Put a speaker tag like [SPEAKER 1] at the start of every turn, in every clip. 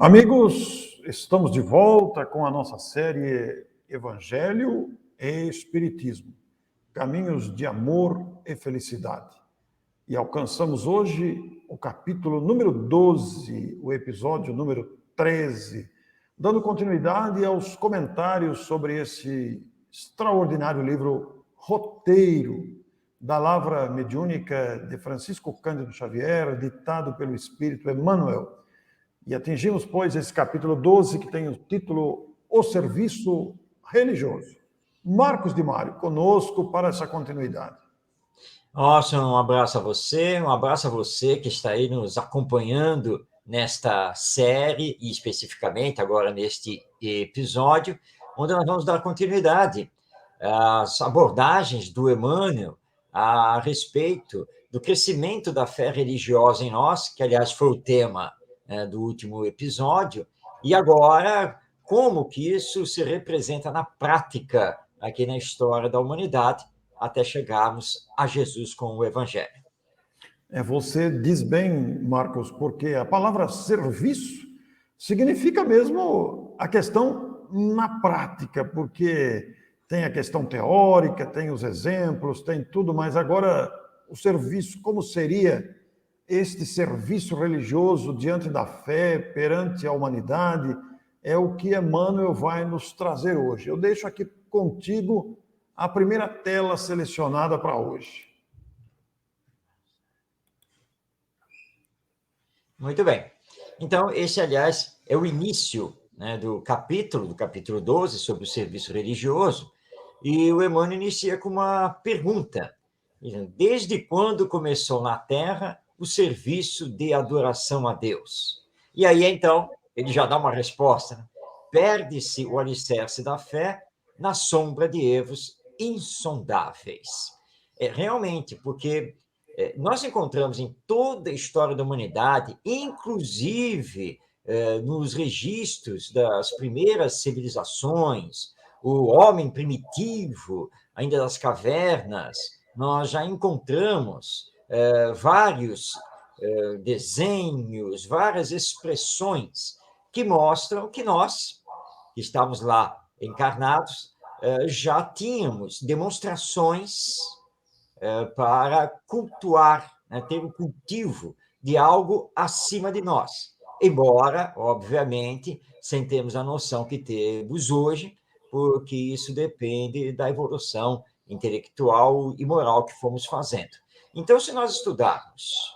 [SPEAKER 1] Amigos, estamos de volta com a nossa série Evangelho e Espiritismo, caminhos de amor e felicidade. E alcançamos hoje o capítulo número 12, o episódio número 13, dando continuidade aos comentários sobre esse extraordinário livro Roteiro da Lavra Mediúnica de Francisco Cândido Xavier, ditado pelo Espírito Emmanuel. E atingimos, pois, esse capítulo 12, que tem o título O Serviço Religioso. Marcos de Mário, conosco para essa continuidade.
[SPEAKER 2] Nossa, um abraço a você que está aí nos acompanhando nesta série, e especificamente agora neste episódio, onde nós vamos dar continuidade às abordagens do Emmanuel a respeito do crescimento da fé religiosa em nós, que, aliás, foi o tema do último episódio, e agora como que isso se representa na prática aqui na história da humanidade, até chegarmos a Jesus com o Evangelho.
[SPEAKER 1] Você diz bem, Marcos, porque a palavra serviço significa mesmo a questão na prática, porque tem a questão teórica, tem os exemplos, tem tudo, mas agora o serviço, como seria este serviço religioso diante da fé, perante a humanidade, é o que Emmanuel vai nos trazer hoje. Eu deixo aqui contigo a primeira tela selecionada para hoje.
[SPEAKER 2] Muito bem. Então, esse, aliás, é o início, do capítulo 12, sobre o serviço religioso, e o Emmanuel inicia com uma pergunta. Desde quando começou na Terra o serviço de adoração a Deus? E aí, então, ele já dá uma resposta. Né? Perde-se o alicerce da fé na sombra de erros insondáveis. Realmente, porque nós encontramos em toda a história da humanidade, inclusive nos registros das primeiras civilizações, o homem primitivo, ainda das cavernas, nós já encontramos vários desenhos, várias expressões que mostram que nós, que estamos lá encarnados, já tínhamos demonstrações para cultuar, ter o cultivo de algo acima de nós. Embora, obviamente, sem termos a noção que temos hoje, porque isso depende da evolução intelectual e moral que fomos fazendo. Então, se nós estudarmos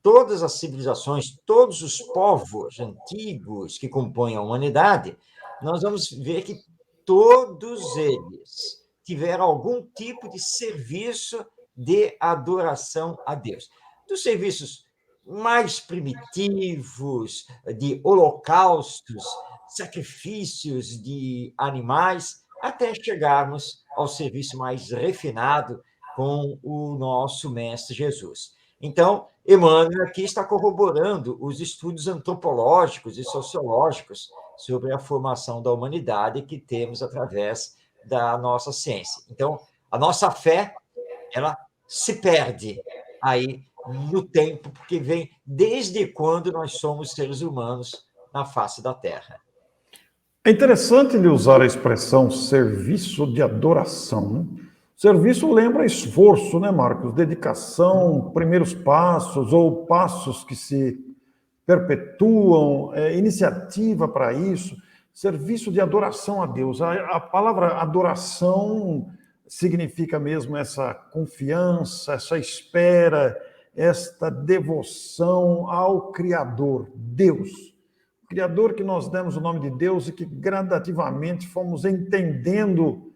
[SPEAKER 2] todas as civilizações, todos os povos antigos que compõem a humanidade, nós vamos ver que todos eles tiveram algum tipo de serviço de adoração a Deus. Dos serviços mais primitivos, de holocaustos, sacrifícios de animais, até chegarmos ao serviço mais refinado com o nosso Mestre Jesus. Então, Emmanuel aqui está corroborando os estudos antropológicos e sociológicos sobre a formação da humanidade que temos através da nossa ciência. Então, a nossa fé, ela se perde aí no tempo, porque vem desde quando nós somos seres humanos na face da Terra.
[SPEAKER 1] É interessante ele usar a expressão serviço de adoração, né? Serviço lembra esforço, né, Marcos? Dedicação, primeiros passos ou passos que se perpetuam, iniciativa para isso. Serviço de adoração a Deus. A palavra adoração significa mesmo essa confiança, essa espera, esta devoção ao Criador, Deus. O Criador que nós demos o nome de Deus e que gradativamente fomos entendendo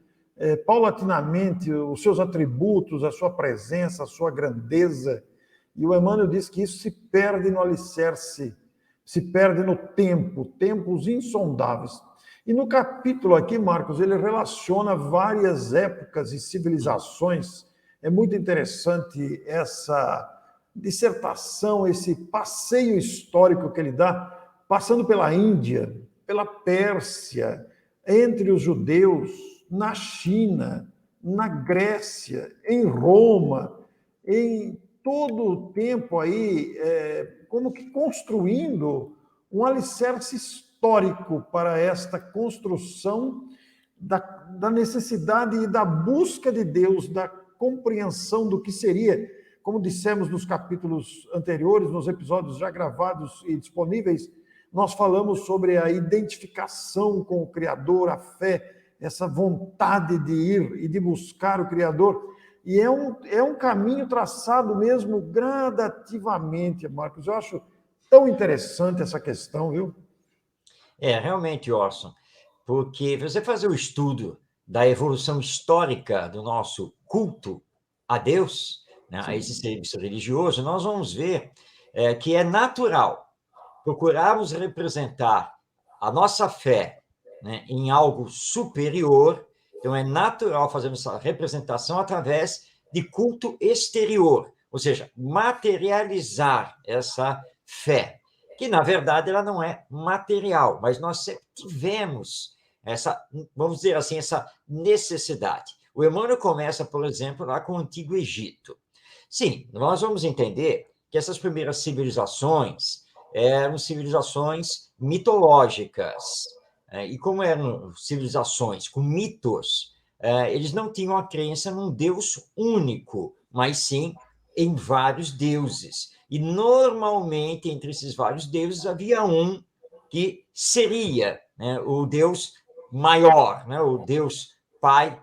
[SPEAKER 1] paulatinamente os seus atributos, a sua presença, a sua grandeza. E o Emmanuel diz que isso se perde no alicerce, se perde no tempo, tempos insondáveis. E no capítulo aqui, Marcos, ele relaciona várias épocas e civilizações. É muito interessante essa dissertação, esse passeio histórico que ele dá, passando pela Índia, pela Pérsia, entre os judeus, na China, na Grécia, em Roma, em todo o tempo aí, como que construindo um alicerce histórico para esta construção da necessidade e da busca de Deus, da compreensão do que seria, como dissemos nos capítulos anteriores, nos episódios já gravados e disponíveis, nós falamos sobre a identificação com o Criador, a fé, essa vontade de ir e de buscar o Criador. E é um caminho traçado mesmo gradativamente, Marcos. Eu acho tão interessante essa questão, viu?
[SPEAKER 2] Realmente, Orson, porque você fazer o estudo da evolução histórica do nosso culto a Deus, né, a esse serviço religioso, nós vamos ver que é natural procurarmos representar a nossa fé, né, em algo superior. Então, é natural fazermos essa representação através de culto exterior, ou seja, materializar essa fé, que, na verdade, ela não é material, mas nós sempre tivemos essa, vamos dizer assim, essa necessidade. O Emmanuel começa, por exemplo, lá com o Antigo Egito. Sim, nós vamos entender que essas primeiras civilizações eram civilizações mitológicas. E como eram civilizações com mitos, eles não tinham a crença num Deus único, mas sim em vários deuses. E, normalmente, entre esses vários deuses, havia um que seria, né, o Deus maior, né, o Deus pai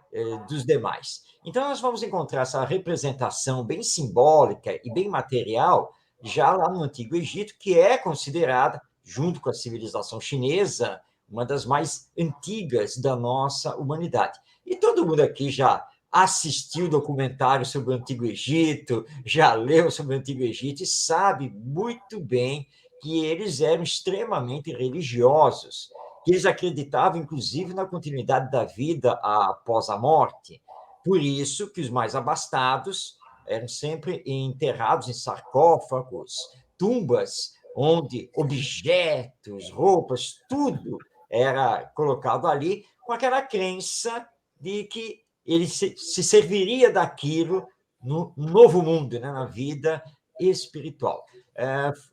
[SPEAKER 2] dos demais. Então, nós vamos encontrar essa representação bem simbólica e bem material já lá no Antigo Egito, que é considerada, junto com a civilização chinesa, uma das mais antigas da nossa humanidade. E todo mundo aqui já assistiu documentários sobre o Antigo Egito, já leu sobre o Antigo Egito e sabe muito bem que eles eram extremamente religiosos, que eles acreditavam, inclusive, na continuidade da vida após a morte. Por isso que os mais abastados eram sempre enterrados em sarcófagos, tumbas, onde objetos, roupas, tudo era colocado ali, com aquela crença de que ele se serviria daquilo no novo mundo, né, na vida espiritual.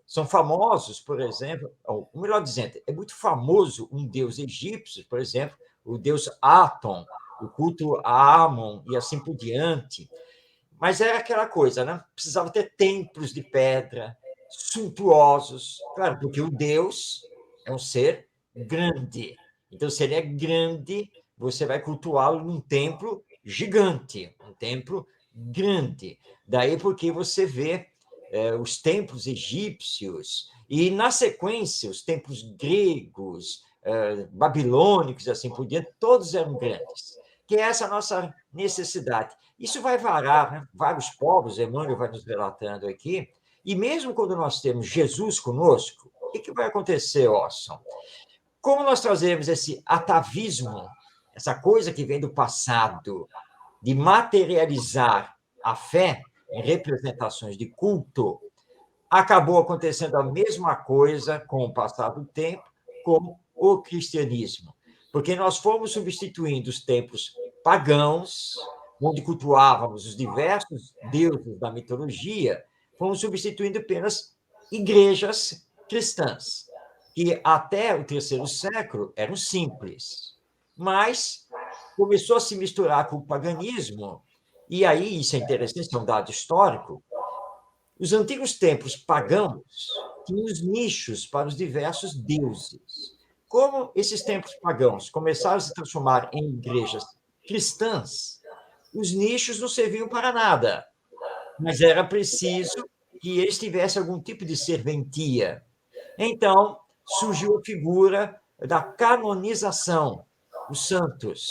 [SPEAKER 2] São famosos, por exemplo, ou melhor dizendo, é muito famoso um deus egípcio, por exemplo, o deus Aton, o culto a Amon e assim por diante. Mas era aquela coisa, né? Precisava ter templos de pedra, suntuosos, claro, porque o Deus é um ser grande. Então, se ele é grande, você vai cultuá-lo num templo gigante, um templo grande. Daí porque você vê os templos egípcios e, na sequência, os templos gregos, babilônicos e assim por diante, todos eram grandes. Que é essa nossa necessidade. Isso vai varar, né? Vários povos, Emmanuel vai nos relatando aqui, e mesmo quando nós temos Jesus conosco, o que vai acontecer, Orson? Como nós trazemos esse atavismo, essa coisa que vem do passado, de materializar a fé em representações de culto, acabou acontecendo a mesma coisa com o passar do tempo, com o cristianismo. Porque nós fomos substituindo os templos pagãos, onde cultuávamos os diversos deuses da mitologia, fomos substituindo apenas igrejas cristãs, que até o terceiro século eram simples. Mas começou a se misturar com o paganismo, e aí, isso é interessante, é um dado histórico, os antigos templos pagãos tinham os nichos para os diversos deuses. Como esses templos pagãos começaram a se transformar em igrejas cristãs, os nichos não serviam para nada, mas era preciso que eles tivessem algum tipo de serventia. Então, surgiu a figura da canonização, os santos,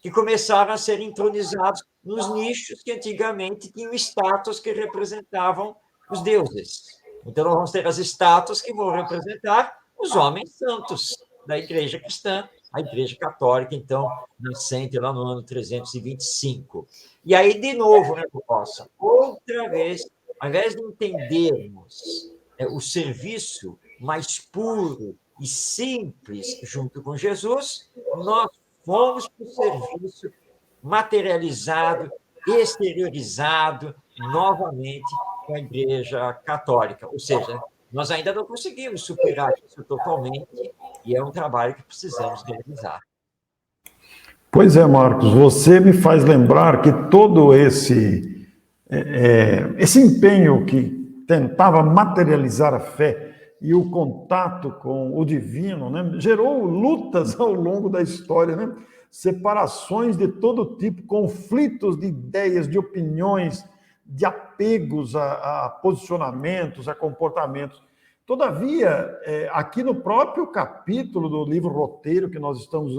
[SPEAKER 2] que começaram a ser entronizados nos nichos que antigamente tinham estátuas que representavam os deuses. Então, nós vamos ter as estátuas que vão representar os homens santos da Igreja Cristã, a Igreja Católica, então, nascente lá no ano 325. E aí, de novo, né, Costa? Outra vez, ao invés de entendermos o serviço mais puro e simples junto com Jesus, nós fomos para o serviço materializado, exteriorizado novamente com a Igreja Católica. Ou seja, nós ainda não conseguimos superar isso totalmente, e é um trabalho que precisamos realizar.
[SPEAKER 1] Pois é, Marcos, você me faz lembrar que todo esse empenho que tentava materializar a fé e o contato com o divino, né, gerou lutas ao longo da história, né? Separações de todo tipo, conflitos de ideias, de opiniões, de apegos a posicionamentos, a comportamentos. Todavia, aqui no próprio capítulo do livro Roteiro que nós estamos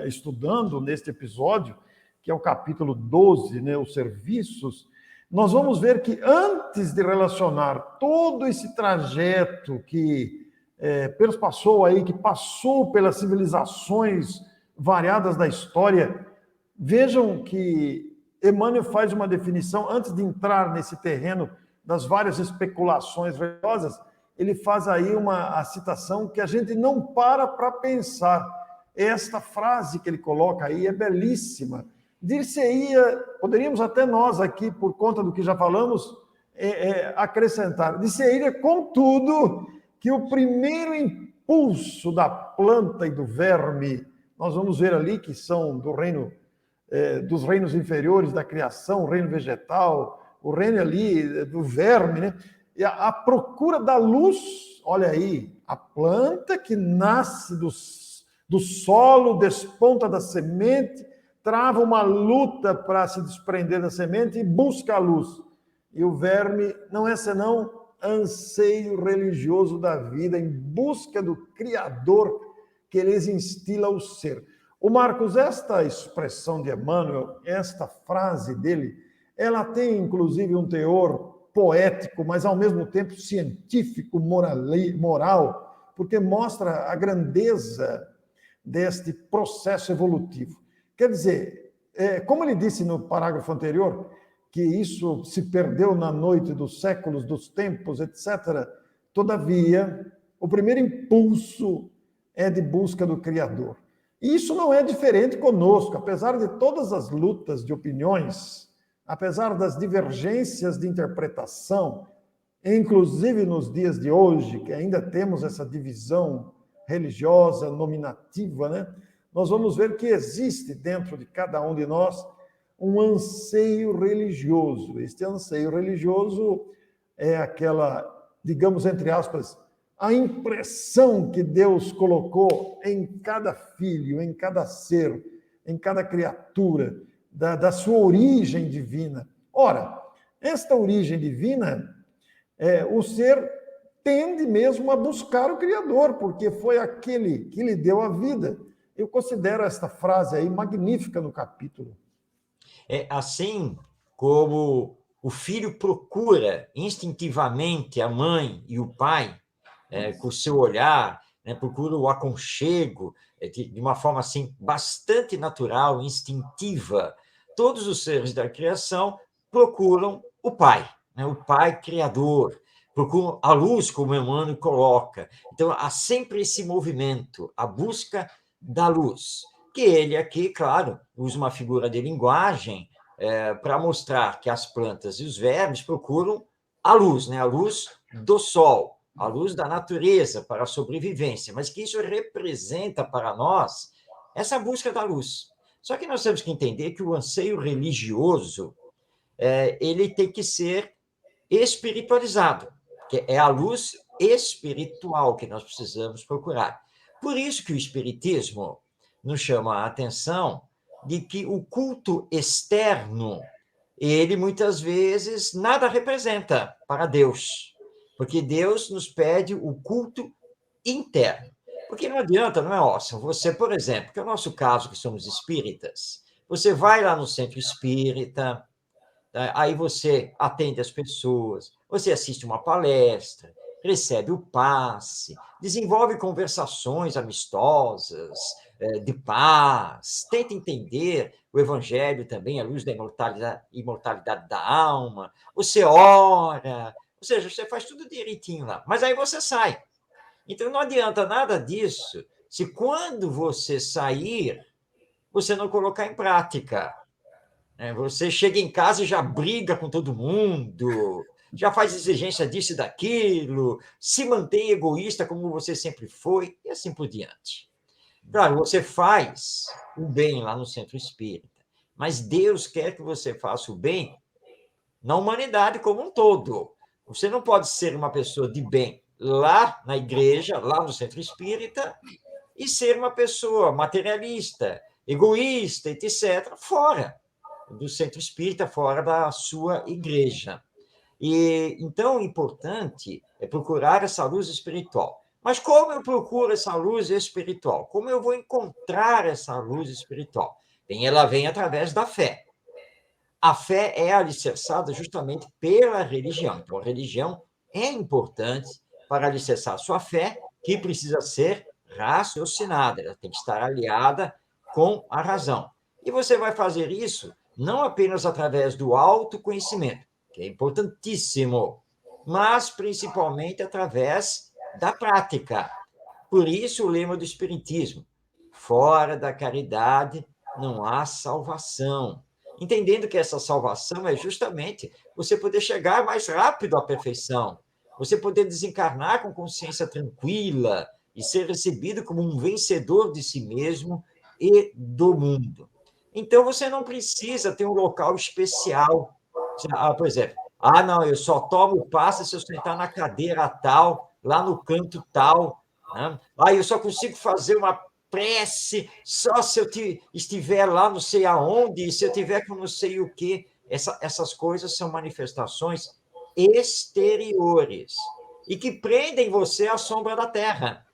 [SPEAKER 1] estudando neste episódio, que é o capítulo 12, né, os serviços, nós vamos ver que antes de relacionar todo esse trajeto que passou aí, que passou pelas civilizações variadas da história, vejam que Emmanuel faz uma definição, antes de entrar nesse terreno das várias especulações religiosas, ele faz aí a citação que a gente não para pensar. Esta frase que ele coloca aí é belíssima. Dir-se-ia, poderíamos até nós aqui, por conta do que já falamos, acrescentar. Dir-se-ia, contudo, que o primeiro impulso da planta e do verme, nós vamos ver ali que são do reino, dos reinos inferiores da criação, o reino vegetal, o reino ali do verme, né? E a procura da luz, olha aí, a planta que nasce do solo, desponta da semente, trava uma luta para se desprender da semente e busca a luz. E o verme não é senão anseio religioso da vida, em busca do Criador que lhes instila o ser. O Marcos, esta expressão de Emmanuel, esta frase dele, ela tem inclusive um teor poético, mas ao mesmo tempo científico, moral, porque mostra a grandeza deste processo evolutivo. Quer dizer, como ele disse no parágrafo anterior, que isso se perdeu na noite dos séculos, dos tempos, etc., todavia, o primeiro impulso é de busca do Criador. E isso não é diferente conosco, apesar de todas as lutas de opiniões, apesar das divergências de interpretação, inclusive nos dias de hoje, que ainda temos essa divisão religiosa, nominativa, né? Nós vamos ver que existe dentro de cada um de nós um anseio religioso. Este anseio religioso é aquela, digamos, entre aspas, a impressão que Deus colocou em cada filho, em cada ser, em cada criatura, da sua origem divina. Ora, esta origem divina, o ser tende mesmo a buscar o Criador, porque foi aquele que lhe deu a vida. Eu considero esta frase aí magnífica no capítulo.
[SPEAKER 2] É assim como o filho procura instintivamente a mãe e o pai, com o seu olhar, né, procura o aconchego, de uma forma assim bastante natural, instintiva. Todos os seres da criação procuram o pai, né, o pai criador, procuram a luz, como Emmanuel coloca. Então, há sempre esse movimento, a busca da luz, que ele aqui, claro, usa uma figura de linguagem para mostrar que as plantas e os vermes procuram a luz, né, a luz do sol, a luz da natureza para a sobrevivência, mas que isso representa para nós essa busca da luz. Só que nós temos que entender que o anseio religioso ele tem que ser espiritualizado, que é a luz espiritual que nós precisamos procurar. Por isso que o Espiritismo nos chama a atenção de que o culto externo, ele muitas vezes nada representa para Deus, porque Deus nos pede o culto interno. Porque não adianta, não é, Orson? Você, por exemplo, que é o nosso caso, que somos espíritas, você vai lá no centro espírita, aí você atende as pessoas, você assiste uma palestra, recebe o passe, desenvolve conversações amistosas, de paz, tenta entender o evangelho também, à luz da imortalidade da alma, você ora, ou seja, você faz tudo direitinho lá, mas aí você sai. Então não adianta nada disso se quando você sair, você não colocar em prática. Você chega em casa e já briga com todo mundo, já faz exigência disso e daquilo, se mantém egoísta como você sempre foi, e assim por diante. Claro, você faz o bem lá no centro espírita, mas Deus quer que você faça o bem na humanidade como um todo. Você não pode ser uma pessoa de bem lá na igreja, lá no centro espírita, e ser uma pessoa materialista, egoísta, etc., fora do centro espírita, fora da sua igreja. E então o importante é procurar essa luz espiritual. Mas como eu procuro essa luz espiritual? Como eu vou encontrar essa luz espiritual? Bem, ela vem através da fé. A fé é alicerçada justamente pela religião. Então, a religião é importante para alicerçar a sua fé, que precisa ser raciocinada, ela tem que estar aliada com a razão. E você vai fazer isso não apenas através do autoconhecimento, que é importantíssimo, mas principalmente através da prática. Por isso, o lema do Espiritismo: fora da caridade não há salvação. Entendendo que essa salvação é justamente você poder chegar mais rápido à perfeição, você poder desencarnar com consciência tranquila e ser recebido como um vencedor de si mesmo e do mundo. Então, você não precisa ter um local especial. Por exemplo, não, eu só tomo passe se eu sentar na cadeira tal, lá no canto tal, né? Eu só consigo fazer uma prece só se eu estiver lá não sei aonde, se eu tiver com não sei o quê. Essas coisas são manifestações exteriores e que prendem você à sombra da terra,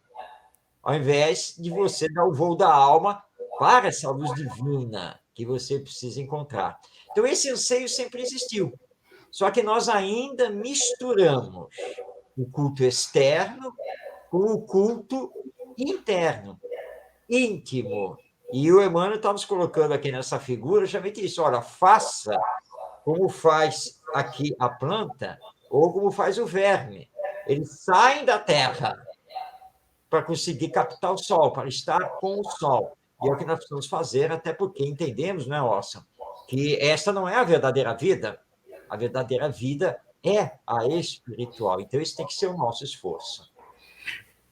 [SPEAKER 2] ao invés de você dar o voo da alma para essa luz divina que você precisa encontrar. Então, esse anseio sempre existiu, só que nós ainda misturamos o culto externo com o culto interno, íntimo. E o Emmanuel está nos colocando aqui nessa figura justamente isso: olha, faça como faz aqui a planta ou como faz o verme. Eles saem da terra para conseguir captar o sol, para estar com o sol. E é o que nós precisamos fazer, até porque entendemos, né, Orson, que esta não é a verdadeira vida. A verdadeira vida é a espiritual. Então, esse tem que ser o nosso esforço.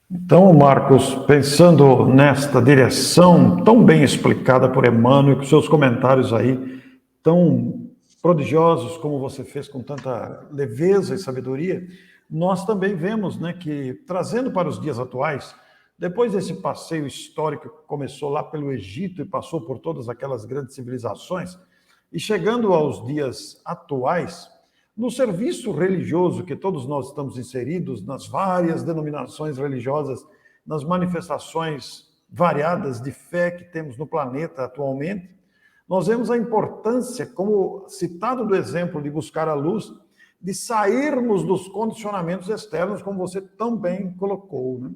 [SPEAKER 1] Então, Marcos, pensando nesta direção tão bem explicada por Emmanuel, com seus comentários aí tão prodigiosos como você fez com tanta leveza e sabedoria, nós também vemos, né, que trazendo para os dias atuais, depois desse passeio histórico que começou lá pelo Egito e passou por todas aquelas grandes civilizações, e chegando aos dias atuais, no serviço religioso que todos nós estamos inseridos, nas várias denominações religiosas, nas manifestações variadas de fé que temos no planeta atualmente, nós vemos a importância, como citado do exemplo de buscar a luz, de sairmos dos condicionamentos externos, como você tão bem colocou, né?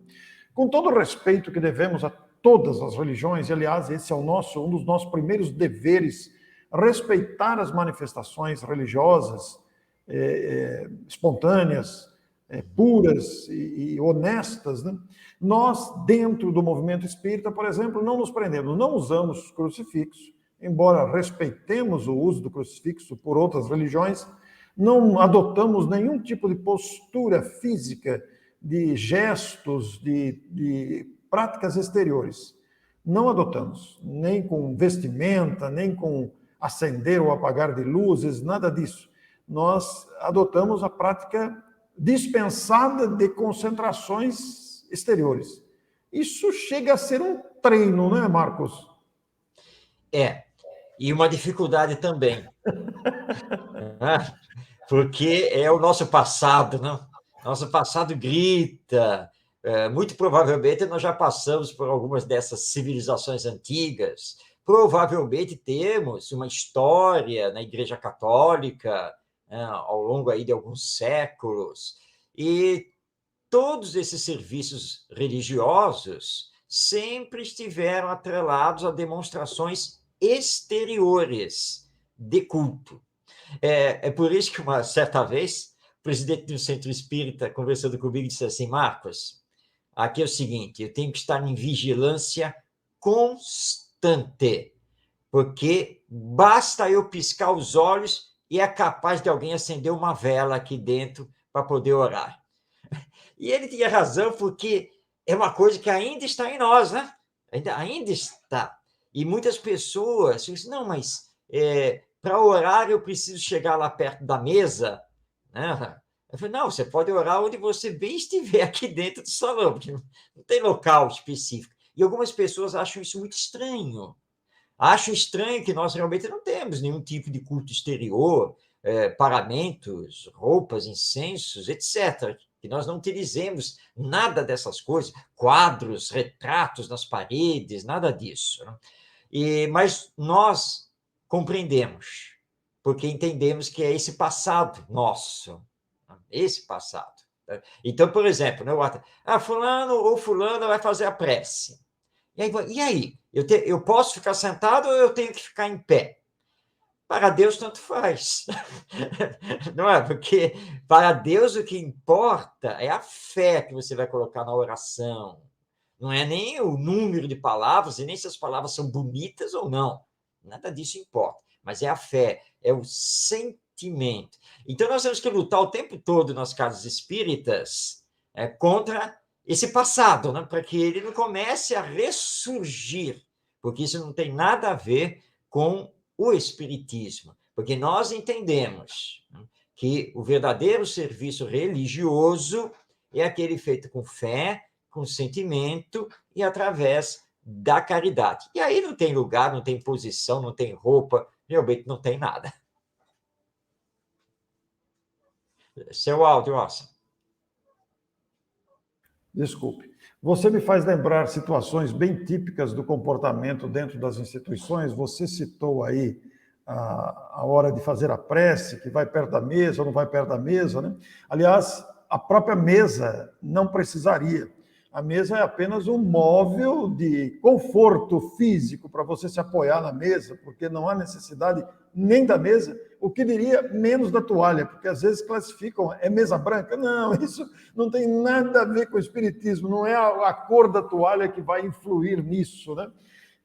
[SPEAKER 1] Com todo o respeito que devemos a todas as religiões, e aliás, esse é um dos nossos primeiros deveres, respeitar as manifestações religiosas, espontâneas, puras e honestas, né? Nós, dentro do movimento espírita, por exemplo, não nos prendemos, não usamos crucifixo, embora respeitemos o uso do crucifixo por outras religiões, não adotamos nenhum tipo de postura física, de gestos, de práticas exteriores. Não adotamos, nem com vestimenta, nem com acender ou apagar de luzes, nada disso. Nós adotamos a prática dispensada de concentrações exteriores. Isso chega a ser um treino, não é, Marcos?
[SPEAKER 2] E uma dificuldade também, porque é o nosso passado, não? Nosso passado grita. Muito provavelmente nós já passamos por algumas dessas civilizações antigas. Provavelmente temos uma história na Igreja Católica, ao longo aí de alguns séculos. E todos esses serviços religiosos sempre estiveram atrelados a demonstrações exteriores de culto. É por isso que, uma certa vez, o presidente do Centro Espírita, conversando comigo, disse assim: Marcos, aqui é o seguinte, eu tenho que estar em vigilância constante, porque basta eu piscar os olhos e é capaz de alguém acender uma vela aqui dentro para poder orar. E ele tinha razão, porque é uma coisa que ainda está em nós, né? Ainda está. E muitas pessoas dizem, não, mas para orar eu preciso chegar lá perto da mesa, né? Eu falei, não, você pode orar onde você bem estiver aqui dentro do salão, porque não tem local específico. E algumas pessoas acham isso muito estranho. Acham estranho que nós realmente não temos nenhum tipo de culto exterior, paramentos, roupas, incensos, etc. Que nós não utilizemos nada dessas coisas, quadros, retratos nas paredes, nada disso. Né? Mas nós compreendemos, porque entendemos que é esse passado nosso, esse passado. Então, por exemplo, né, fulano ou fulana vai fazer a prece. E aí? Eu posso ficar sentado ou eu tenho que ficar em pé? Para Deus, tanto faz. Não é? Porque para Deus o que importa é a fé que você vai colocar na oração. Não é nem o número de palavras, e nem se as palavras são bonitas ou não. Nada disso importa. Mas é a fé, é o sentimento. Então, nós temos que lutar o tempo todo nas casas espíritas contra esse passado, né? Para que ele não comece a ressurgir, porque isso não tem nada a ver com o espiritismo, porque nós entendemos que o verdadeiro serviço religioso é aquele feito com fé, com sentimento e através da caridade. E aí não tem lugar, não tem posição, não tem roupa, realmente não tem nada. Seu áudio, Orson.
[SPEAKER 1] Desculpe. Você me faz lembrar situações bem típicas do comportamento dentro das instituições. Você citou aí a hora de fazer a prece, que vai perto da mesa ou não vai perto da mesa, né? Aliás, a própria mesa não precisaria. A mesa é apenas um móvel de conforto físico para você se apoiar na mesa, porque não há necessidade nem da mesa, o que diria menos da toalha, porque às vezes classificam, é mesa branca? Não, isso não tem nada a ver com o espiritismo, não é a cor da toalha que vai influir nisso, né?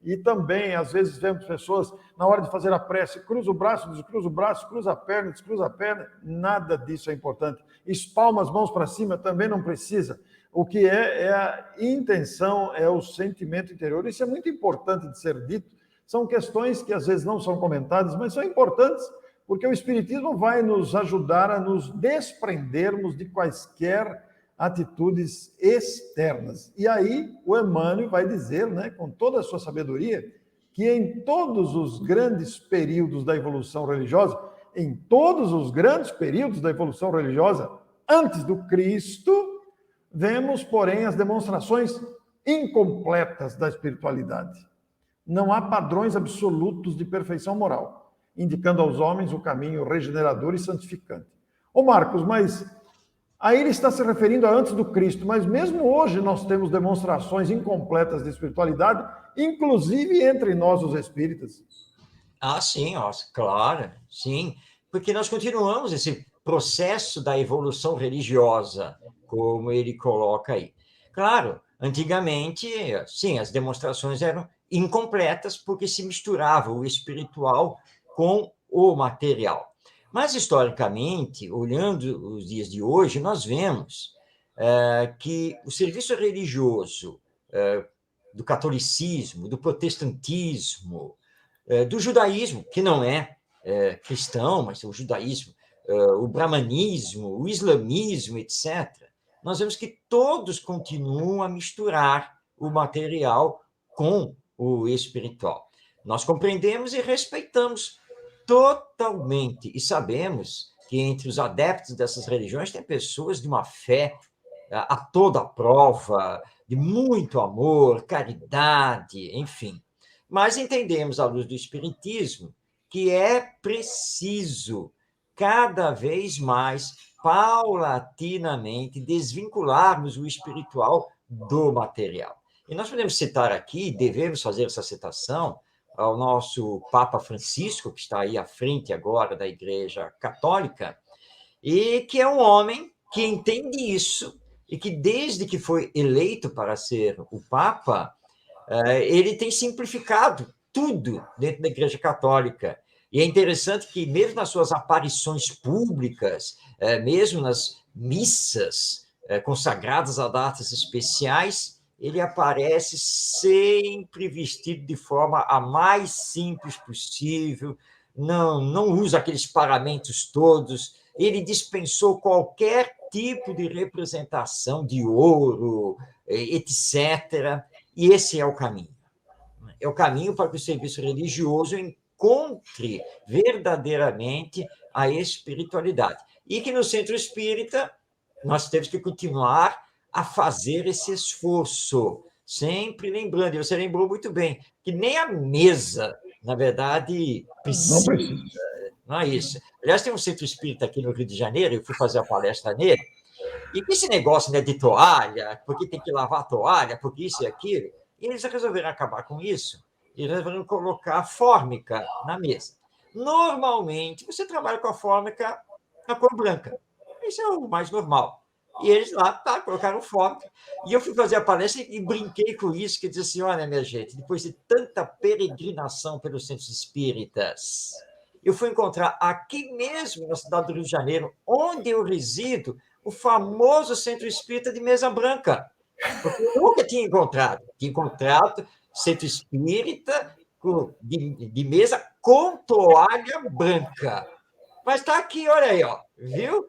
[SPEAKER 1] E também, às vezes, vemos pessoas, na hora de fazer a prece, cruza o braço, descruza o braço, cruza a perna, descruza a perna, nada disso é importante. Espalma as mãos para cima, também não precisa. O que é a intenção, é o sentimento interior. Isso é muito importante de ser dito. São questões que às vezes não são comentadas, mas são importantes, porque o Espiritismo vai nos ajudar a nos desprendermos de quaisquer atitudes externas. E aí o Emmanuel vai dizer, né, com toda a sua sabedoria, que em todos os grandes períodos da evolução religiosa, em todos os grandes períodos da evolução religiosa, antes do Cristo, vemos, porém, as demonstrações incompletas da espiritualidade. Não há padrões absolutos de perfeição moral, indicando aos homens o caminho regenerador e santificante. Ô Marcos, mas aí ele está se referindo a antes do Cristo, mas mesmo hoje nós temos demonstrações incompletas de espiritualidade, inclusive entre nós, os espíritas.
[SPEAKER 2] Ah, sim, claro, sim, porque nós continuamos esse processo da evolução religiosa, como ele coloca aí. Claro, antigamente, sim, as demonstrações eram incompletas porque se misturava o espiritual com o material. Mas, historicamente, olhando os dias de hoje, nós vemos que o serviço religioso do catolicismo, do protestantismo, do judaísmo, que não é cristão, mas é o judaísmo, o brahmanismo, o islamismo, etc., nós vemos que todos continuam a misturar o material com o espiritual. Nós compreendemos e respeitamos totalmente, e sabemos que entre os adeptos dessas religiões tem pessoas de uma fé a toda prova, de muito amor, caridade, enfim. Mas entendemos, à luz do Espiritismo, que é preciso cada vez mais, paulatinamente, desvincularmos o espiritual do material. E nós podemos citar aqui, devemos fazer essa citação ao nosso Papa Francisco, que está aí à frente agora da Igreja Católica, e que é um homem que entende isso e que, desde que foi eleito para ser o Papa, ele tem simplificado tudo dentro da Igreja Católica E é interessante que, mesmo nas suas aparições públicas, mesmo nas missas consagradas a datas especiais, ele aparece sempre vestido de forma a mais simples possível, não usa aqueles paramentos todos, ele dispensou qualquer tipo de representação de ouro, etc. E esse é o caminho. É o caminho para que o serviço religioso encontre verdadeiramente a espiritualidade. E que no centro espírita nós temos que continuar a fazer esse esforço, sempre lembrando, e você lembrou muito bem, que nem a mesa, na verdade,
[SPEAKER 1] Não
[SPEAKER 2] precisa,
[SPEAKER 1] precisa.
[SPEAKER 2] não é isso. Aliás, tem um centro espírita aqui no Rio de Janeiro, eu fui fazer a palestra nele, e esse negócio, né, de toalha, porque tem que lavar a toalha, porque isso e aquilo, e eles resolveram acabar com isso, e resolveram colocar fórmica na mesa. Normalmente, você trabalha com a fórmica na cor branca. Isso é o mais normal. E eles lá, tá, colocaram fórmica. E eu fui fazer a palestra e brinquei com isso, que disse assim, olha, minha gente, depois de tanta peregrinação pelos centros espíritas, eu fui encontrar aqui mesmo, na cidade do Rio de Janeiro, onde eu resido, o famoso centro espírita de Mesa Branca. Porque eu nunca tinha encontrado. Tinha encontrado centro espírita de mesa com toalha branca. Mas está aqui, olha aí, ó, viu?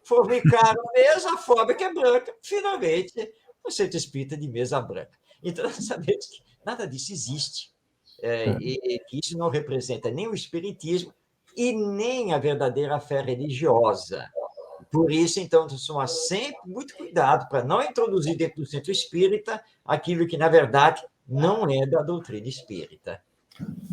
[SPEAKER 2] Formicaram a mesa, a fábrica é branca. Finalmente, o centro espírita de mesa branca. Então, nós sabemos que nada disso existe. E que isso não representa nem o espiritismo e nem a verdadeira fé religiosa. Por isso, então, tomar sempre muito cuidado para não introduzir dentro do centro espírita aquilo que, na verdade, não é da doutrina espírita.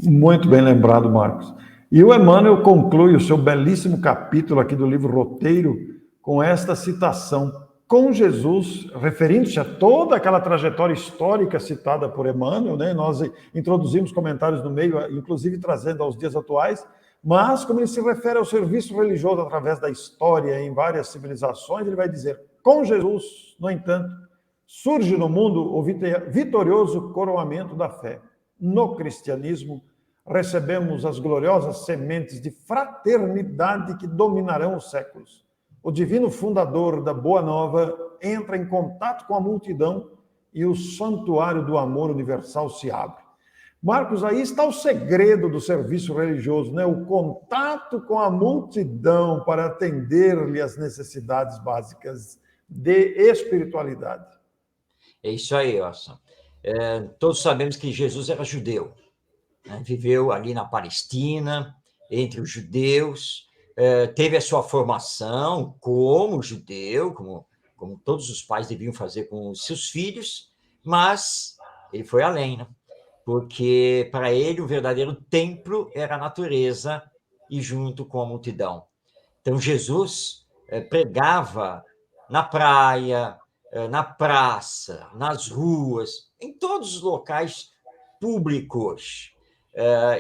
[SPEAKER 1] Muito bem lembrado, Marcos. E o Emmanuel conclui o seu belíssimo capítulo aqui do livro Roteiro com esta citação. Com Jesus, referindo-se a toda aquela trajetória histórica citada por Emmanuel, né? Nós introduzimos comentários no meio, inclusive trazendo aos dias atuais, mas como ele se refere ao serviço religioso através da história em várias civilizações, ele vai dizer, com Jesus, no entanto, surge no mundo o vitorioso coroamento da fé. No cristianismo, recebemos as gloriosas sementes de fraternidade que dominarão os séculos. O divino fundador da Boa Nova entra em contato com a multidão e o santuário do amor universal se abre. Marcos, aí está o segredo do serviço religioso, né? O contato com a multidão para atender-lhe as necessidades básicas de espiritualidade.
[SPEAKER 2] É isso aí, Orson. Todos sabemos que Jesus era judeu, né? Viveu ali na Palestina, entre os judeus, teve a sua formação como judeu, como todos os pais deviam fazer com os seus filhos, mas ele foi além, né? Porque para ele o verdadeiro templo era a natureza e junto com a multidão. Então Jesus pregava na praia, na praça, nas ruas, em todos os locais públicos.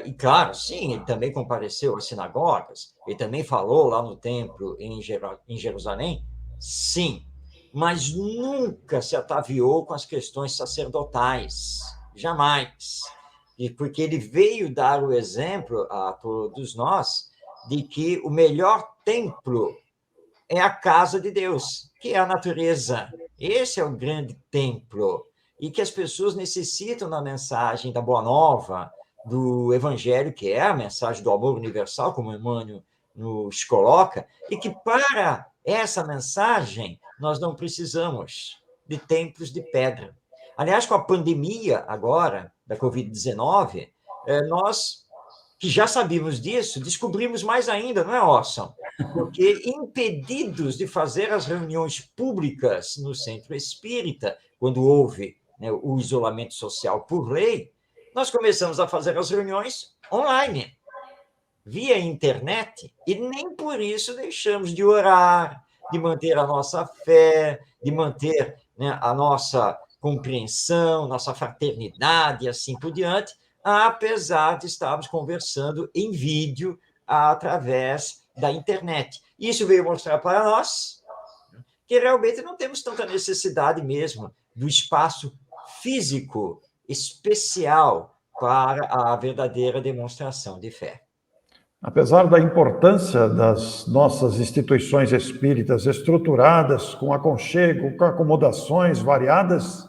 [SPEAKER 2] E, claro, sim, ele também compareceu às sinagogas, ele também falou lá no templo em Jerusalém, sim, mas nunca se ataviou com as questões sacerdotais, jamais. E porque ele veio dar o exemplo a todos nós de que o melhor templo é a casa de Deus, que é a natureza. Esse é o grande templo. E que as pessoas necessitam da mensagem da Boa Nova, do Evangelho, que é a mensagem do amor universal, como Emmanuel nos coloca, e que para essa mensagem nós não precisamos de templos de pedra. Aliás, com a pandemia agora, da Covid-19, nós, que já sabíamos disso, descobrimos mais ainda, não é, Orson? Porque impedidos de fazer as reuniões públicas no centro espírita, quando houve, né, o isolamento social por lei, nós começamos a fazer as reuniões online, via internet, e nem por isso deixamos de orar, de manter a nossa fé, de manter, né, a nossa compreensão, nossa fraternidade e assim por diante, apesar de estarmos conversando em vídeo através da internet. Isso veio mostrar para nós que realmente não temos tanta necessidade mesmo do espaço físico especial para a verdadeira demonstração de fé.
[SPEAKER 1] Apesar da importância das nossas instituições espíritas estruturadas, com aconchego, com acomodações variadas,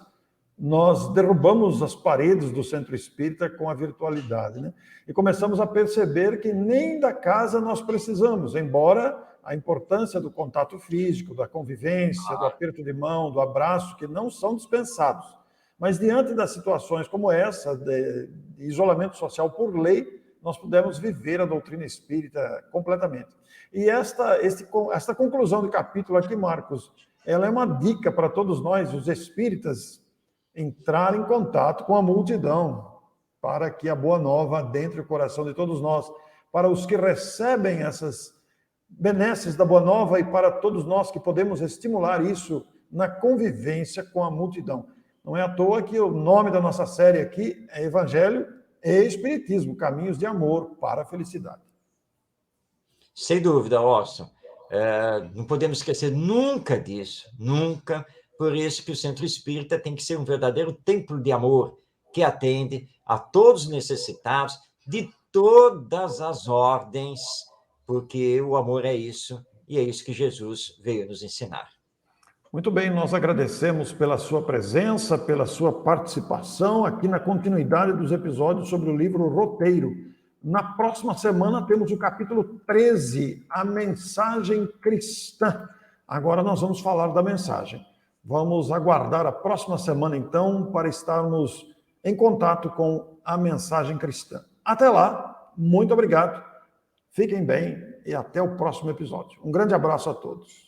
[SPEAKER 1] nós derrubamos as paredes do centro espírita com a virtualidade, né? E começamos a perceber que nem da casa nós precisamos, embora a importância do contato físico, da convivência, do aperto de mão, do abraço, que não são dispensados. Mas diante das situações como essa, de isolamento social por lei, nós pudemos viver a doutrina espírita completamente. E esta conclusão do capítulo aqui, Marcos, ela é uma dica para todos nós, os espíritas, entrar em contato com a multidão, para que a boa nova adentre o coração de todos nós, para os que recebem essas benesses da boa nova e para todos nós que podemos estimular isso na convivência com a multidão. Não é à toa que o nome da nossa série aqui é Evangelho e Espiritismo, caminhos de amor para a felicidade.
[SPEAKER 2] Sem dúvida, Orson. Não podemos esquecer nunca disso, nunca. Por isso que o Centro Espírita tem que ser um verdadeiro templo de amor, que atende a todos os necessitados, de todas as ordens, porque o amor é isso, e é isso que Jesus veio nos ensinar.
[SPEAKER 1] Muito bem, nós agradecemos pela sua presença, pela sua participação aqui na continuidade dos episódios sobre o livro Roteiro. Na próxima semana temos o capítulo 13, a mensagem cristã. Agora nós vamos falar da mensagem. Vamos aguardar a próxima semana, então, para estarmos em contato com a mensagem cristã. Até lá, muito obrigado, fiquem bem e até o próximo episódio. Um grande abraço a todos.